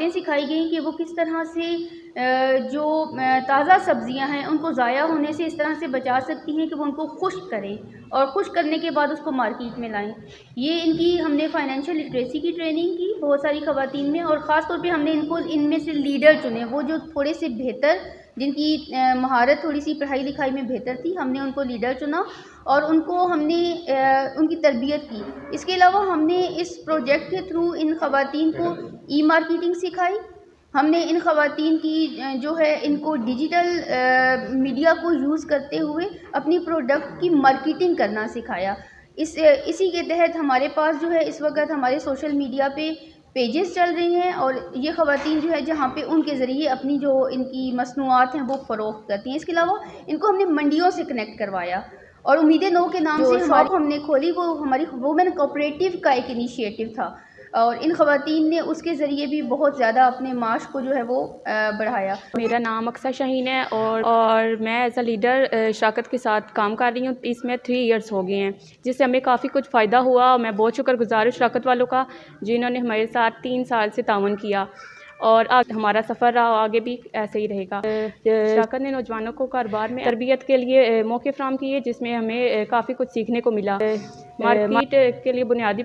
باتیں سکھائی گئیں کہ وہ کس طرح سے جو تازہ سبزیاں ہیں ان کو ضائع ہونے سے اس طرح سے بچا سکتی ہیں کہ وہ ان کو خشک کریں اور خشک کرنے کے بعد اس کو مارکیٹ میں لائیں. یہ ان کی ہم نے فائنینشیل لٹریسی کی ٹریننگ کی بہت ساری خواتین میں، اور خاص طور پہ ہم نے ان میں سے لیڈر چنے، وہ جو تھوڑے سے بہتر، جن کی مہارت تھوڑی سی پڑھائی لکھائی میں بہتر تھی، ہم نے ان کو لیڈر چنا اور ان کو ہم نے ان کی تربیت کی. اس کے علاوہ ہم نے اس پروجیکٹ کے تھرو ان خواتین کو ای مارکیٹنگ سکھائی. ہم نے ان خواتین کی جو ہے ان کو ڈیجیٹل میڈیا کو یوز کرتے ہوئے اپنی پروڈکٹ کی مارکیٹنگ کرنا سکھایا. اسی کے تحت ہمارے پاس جو ہے اس وقت ہمارے سوشل میڈیا پہ پیجز چل رہی ہیں، اور یہ خواتین جو ہے جہاں پہ ان کے ذریعے اپنی جو ان کی مصنوعات ہیں وہ فروخت کرتی ہیں. اس کے علاوہ ان کو ہم نے منڈیوں سے کنیکٹ کروایا، اور امیدیں نو کے نام سے شاپ ہم نے کھولی، وہ ہماری وومن کوآپریٹو کا ایک انیشیٹو تھا، اور ان خواتین نے اس کے ذریعے بھی بہت زیادہ اپنے معاش کو جو ہے وہ بڑھایا. میرا نام اقصیٰ شاہین ہے اور میں ایز اے لیڈر شراکت کے ساتھ کام کر رہی ہوں. اس میں 3 ایئرس ہو گئے ہیں، جس سے ہمیں کافی کچھ فائدہ ہوا، اور میں بہت شکر گزار ہوں شراکت والوں کا جنہوں نے ہمارے ساتھ 3 سال سے تعاون کیا، اور ہمارا سفر رہا آگے بھی ایسے ہی رہے گا. شراکت نے نوجوانوں کو کاروبار میں تربیت کے لیے موقع فراہم کیے، جس میں ہمیں کافی کچھ سیکھنے کو ملا. مارکیٹ کے لیے بنیادی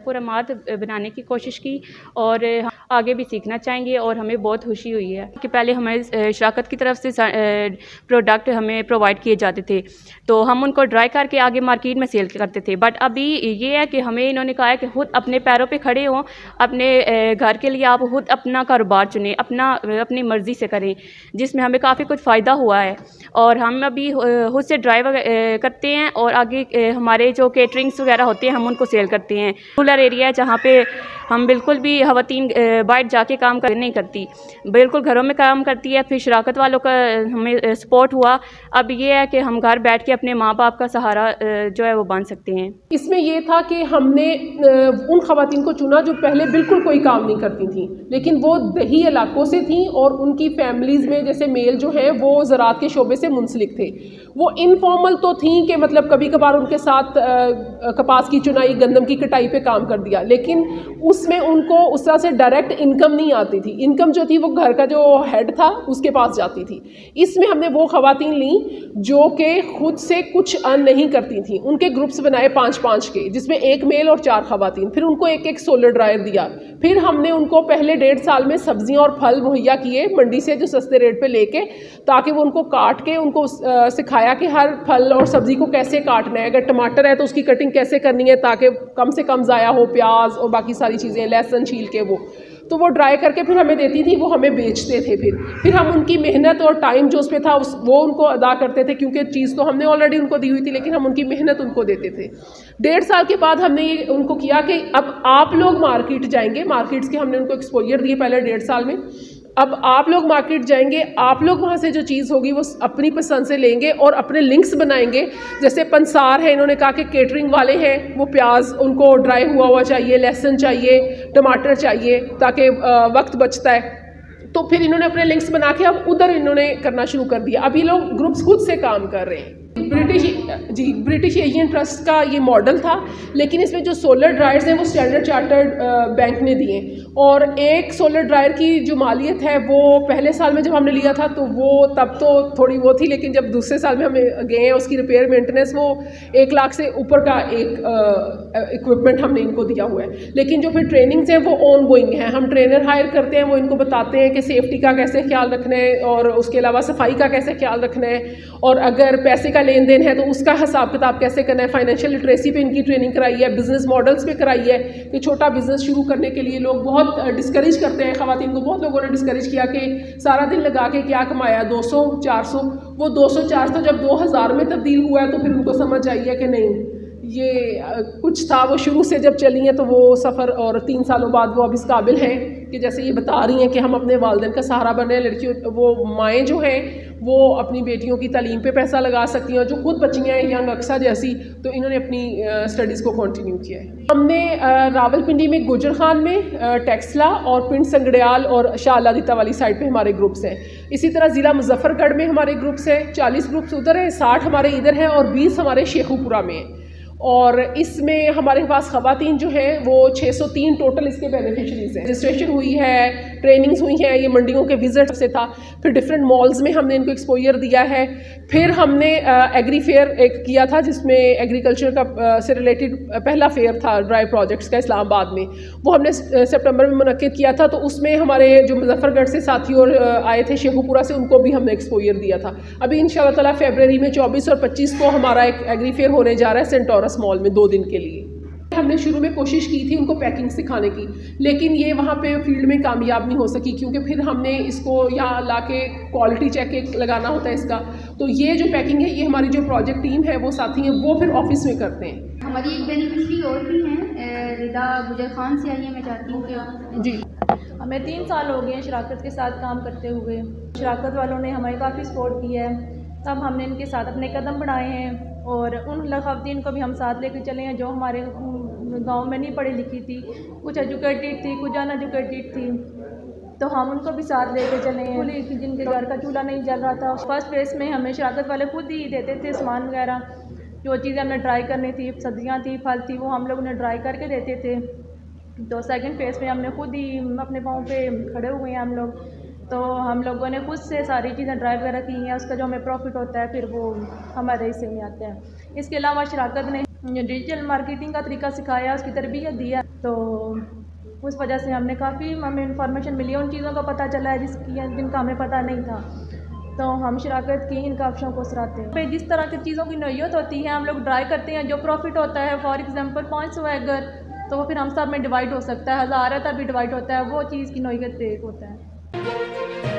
پرامات بنانے کی کوشش کی، اور آگے بھی سیکھنا چاہیں گے، اور ہمیں بہت خوشی ہوئی ہے کہ پہلے ہمیں شراکت کی طرف سے پروڈکٹ ہمیں پرووائڈ کیے جاتے تھے، تو ہم ان کو ڈرائی کر کے آگے مارکیٹ میں سیل کرتے تھے. بٹ ابھی یہ ہے کہ ہمیں انہوں نے کہا ہے کہ خود اپنے پیروں پہ کھڑے ہوں، اپنے گھر کے لیے آپ خود اپنا کاروبار چنیں، اپنی مرضی سے کریں، جس میں ہمیں کافی کچھ فائدہ ہوا ہے. اور ہم ابھی خود سے ڈرائی کرتے ہیں، اور آگے ہمارے جو کیٹرنگس وغیرہ ہوتے ہیں ہم ان کو سیل کرتے ہیں. رورل ایریا ہے جہاں پہ ہم بالکل بھی خواتین باہر جا کے کام نہیں کرتی، بالکل گھروں میں کام کرتی ہے. پھر شراکت والوں کا ہمیں سپورٹ ہوا. اب یہ ہے کہ ہم گھر بیٹھ کے اپنے ماں باپ کا سہارا جو ہے وہ بن سکتے ہیں. اس میں یہ تھا کہ ہم نے ان خواتین کو چنا جو پہلے بالکل کوئی کام نہیں کرتی تھیں، لیکن وہ دیہی علاقوں سے تھیں، اور ان کی فیملیز میں جیسے میل جو ہیں وہ زراعت کے شعبے سے منسلک تھے. وہ انفارمل تو تھیں کہ مطلب کبھی کبھار ان کے ساتھ کپاس کی چنائی، گندم کی کٹائی پہ کام کر دیا، لیکن اس میں ان کو اس طرح سے ڈائریکٹ انکم نہیں آتی تھی. انکم جو تھی وہ گھر کا جو ہیڈ تھا اس کے پاس جاتی تھی. اس میں ہم نے وہ خواتین لیں جو کہ خود سے کچھ ارن نہیں کرتی تھیں. ان کے گروپس بنائے 5 کے، جس میں 1 میل اور 4 خواتین. پھر ان کو ایک سولر ڈرائر دیا. پھر ہم نے ان کو پہلے 1.5 سال میں سبزیاں اور پھل مہیا کیے منڈی سے، جو سستے ریٹ پہ لے کے، تاکہ وہ ان کو کاٹ کے ان کو سکھایا کہ ہر پھل اور سبزی کو کیسے کاٹنا ہے. اگر ٹماٹر ہے تو اس کی کٹنگ کیسے کرنی ہے تاکہ کم سے کم ضائع ہو، پیاز اور باقی ساری چیزیں، لہسن چھیل کے وہ ڈرائی کر کے پھر ہمیں دیتی تھی، وہ ہمیں بیچتے تھے. پھر ہم ان کی محنت اور ٹائم جو اس پہ تھا وہ ان کو ادا کرتے تھے، کیونکہ چیز تو ہم نے آلریڈی ان کو دی ہوئی تھی، لیکن ہم ان کی محنت ان کو دیتے تھے. 1.5 سال کے بعد ہم نے یہ ان کو کیا کہ اب آپ لوگ مارکیٹ جائیں گے. مارکیٹس کے ہم نے ان کو ایکسپوجر دیے پہلے 1.5 سال میں. اب آپ لوگ مارکیٹ جائیں گے، آپ لوگ وہاں سے جو چیز ہوگی وہ اپنی پسند سے لیں گے اور اپنے لنکس بنائیں گے. جیسے پنسار ہے، انہوں نے کہا کہ کیٹرنگ والے ہیں، وہ پیاز ان کو ڈرائی ہوا چاہیے، لہسن چاہیے، ٹماٹر چاہیے، تاکہ وقت بچتا ہے. تو پھر انہوں نے اپنے لنکس بنا کے اب ادھر انہوں نے کرنا شروع کر دیا. اب یہ لوگ گروپس خود سے کام کر رہے ہیں. برٹش ایشین ٹرسٹ کا یہ ماڈل تھا، لیکن اس میں جو سولر ڈرائرز ہیں وہ اسٹینڈرڈ چارٹرڈ بینک نے دیے. اور ایک سولر ڈرائر کی جو مالیت ہے وہ پہلے سال میں جب ہم نے لیا تھا تو وہ تب تو تھوڑی وہ تھی، لیکن جب دوسرے سال میں ہمیں گئے ہیں اس کی ریپیئر مینٹیننس وہ 1 لاکھ سے اوپر کا ایک اکوپمنٹ ہم نے ان کو دیا ہوا ہے. لیکن جو پھر ٹریننگز ہیں وہ آن گوئنگ ہیں. ہم ٹرینر ہائر کرتے ہیں، وہ ان کو بتاتے ہیں کہ سیفٹی کا کیسے خیال رکھنا ہے، اور اس کے علاوہ صفائی کا کیسے خیال رکھنا ہے، اور اگر پیسے کا لین دین ہے تو اس کا حساب کتاب کیسے کرنا ہے. فائنینشیل لٹریسی پہ ان کی ٹریننگ کرائی ہے، بزنس ماڈلز پہ کرائی ہے کہ چھوٹا بزنس شروع کرنے کے لیے لوگ بہت ڈسکریج کرتے ہیں. خواتین کو بہت لوگوں نے ڈسکریج کیا کہ سارا دن لگا کے کیا کمایا، 200 400. وہ 200 400 جب 2000 میں تبدیل ہوا ہے تو پھر ان کو سمجھ آئی ہے کہ نہیں، یہ کچھ تھا. وہ شروع سے جب چلی ہیں تو وہ سفر، اور 3 سالوں بعد وہ اب اس قابل ہیں کہ جیسے یہ بتا رہی ہیں کہ ہم اپنے والدین کا سہارا بن رہے ہیں. لڑکیوں، وہ مائیں جو ہیں وہ اپنی بیٹیوں کی تعلیم پہ پیسہ لگا سکتی ہیں. جو خود بچیاں ہیں ینگ اقصیٰ جیسی، تو انہوں نے اپنی اسٹڈیز کو کنٹینیو کیا ہے. ہم نے راولپنڈی میں گوجر خان میں، ٹیکسلا اور پنڈ سنگڑیال اور شاہ اللہ دیتا والی سائڈ پہ ہمارے گروپس ہیں. اسی طرح ضلع مظفر گڑھ میں ہمارے گروپس ہیں. 40 گروپس ادھر ہیں، 60 ہمارے ادھر ہیں، اور 20 ہمارے شیخو پورہ میں ہیں. اور اس میں ہمارے پاس خواتین جو ہیں وہ 603 ٹوٹل اس کے بینیفیشریز ہیں. رجسٹریشن ہوئی ہے ٹریننگز ہوئی ہیں, یہ منڈیوں کے وزٹ سے تھا, پھر ڈفرینٹ مالز میں ہم نے ان کو ایکسپوئر دیا ہے. پھر ہم نے ایگری فیئر ایک کیا تھا جس میں ایگریکلچر کا سے ریلیٹڈ پہلا فیئر تھا ڈرائی پروجیکٹس کا اسلام آباد میں, وہ ہم نے سپٹمبر میں منعقد کیا تھا. تو اس میں ہمارے جو مظفر گڑھ سے ساتھی اور آئے تھے شیخو پورہ سے, ان کو بھی ہم نے ایکسپوئر دیا تھا. ابھی ان شاء اللہ تعالیٰ فیبرری میں 24 اور 25 کو ہمارا ایک ایگری فیئر ہونے جا رہا ہے سینٹورس مال میں 2 دن کے لیے. ہم نے شروع میں کوشش کی تھی ان کو پیکنگ سکھانے کی, لیکن یہ وہاں پہ فیلڈ میں کامیاب نہیں ہو سکی, کیونکہ پھر ہم نے اس کو یہاں لا کے کوالٹی چیک لگانا ہوتا ہے اس کا. تو یہ جو پیکنگ ہے یہ ہماری جو پروجیکٹ ٹیم ہے وہ ساتھی ہیں وہ پھر آفس میں کرتے ہیں. ہماری ایک بینیفیشری اور بھی ہیں, ردا گجر خان سے آئی ہیں, میں چاہتی ہوں کہ جی ہمیں 3 سال ہو گئے ہیں شراکت کے ساتھ کام کرتے ہوئے. شراکت والوں نے ہمیں کافی سپورٹ کی ہے, تب ہم نے ان کے ساتھ اپنے قدم بڑھائے ہیں, اور ان خواتین کو بھی ہم ساتھ لے کے چلے ہیں جو ہمارے گاؤں میں نہیں پڑھی لکھی تھی, کچھ ایجوکیٹڈ تھی, کچھ ان ایجوکیٹڈ تھی, تو ہم ان کو بھی ساتھ لے کے چلے ہیں. جن کے گھر کا چولہا نہیں جل رہا تھا, فرسٹ فیز میں ہمیں شراکت والے خود ہی دیتے تھے سامان وغیرہ, جو چیزیں ہمیں ڈرائی کرنی تھی, سبزیاں تھی, پھل تھی, وہ ہم لوگ انہیں ڈرائی کر کے دیتے تھے. تو سیکنڈ فیز میں ہم نے خود ہی اپنے پاؤں پہ کھڑے ہوئے ہیں ہم لوگ, تو ہم لوگوں نے خود سے ساری چیزیں ڈرائی وغیرہ کی ہیں. اس کا جو ہمیں پروفٹ ہوتا ہے پھر وہ ہمارے حصے میں آتا ہے. اس کے علاوہ شراکت نے ڈیجیٹل مارکیٹنگ کا طریقہ سکھایا, اس کی تربیت دیا, تو اس وجہ سے ہمیں کافی ہمیں انفارمیشن ملی ہے, ان چیزوں کا پتہ چلا ہے جن کا ہمیں پتہ نہیں تھا. تو ہم شراکت کی ان کاوشوں کو سراہتے ہیں. جس طرح کی چیزوں کی نوعیت ہوتی ہے ہم لوگ ڈرائی کرتے ہیں, جو پروفٹ ہوتا ہے فار ایگزامپل 500 ہے اگر, تو وہ پھر ہم سب میں ڈیوائڈ ہو سکتا ہے, 1000 ہے تب بھی ڈیوائڈ ہوتا ہے, وہ چیز کی نوعیت پہ ایک ہوتا ہے.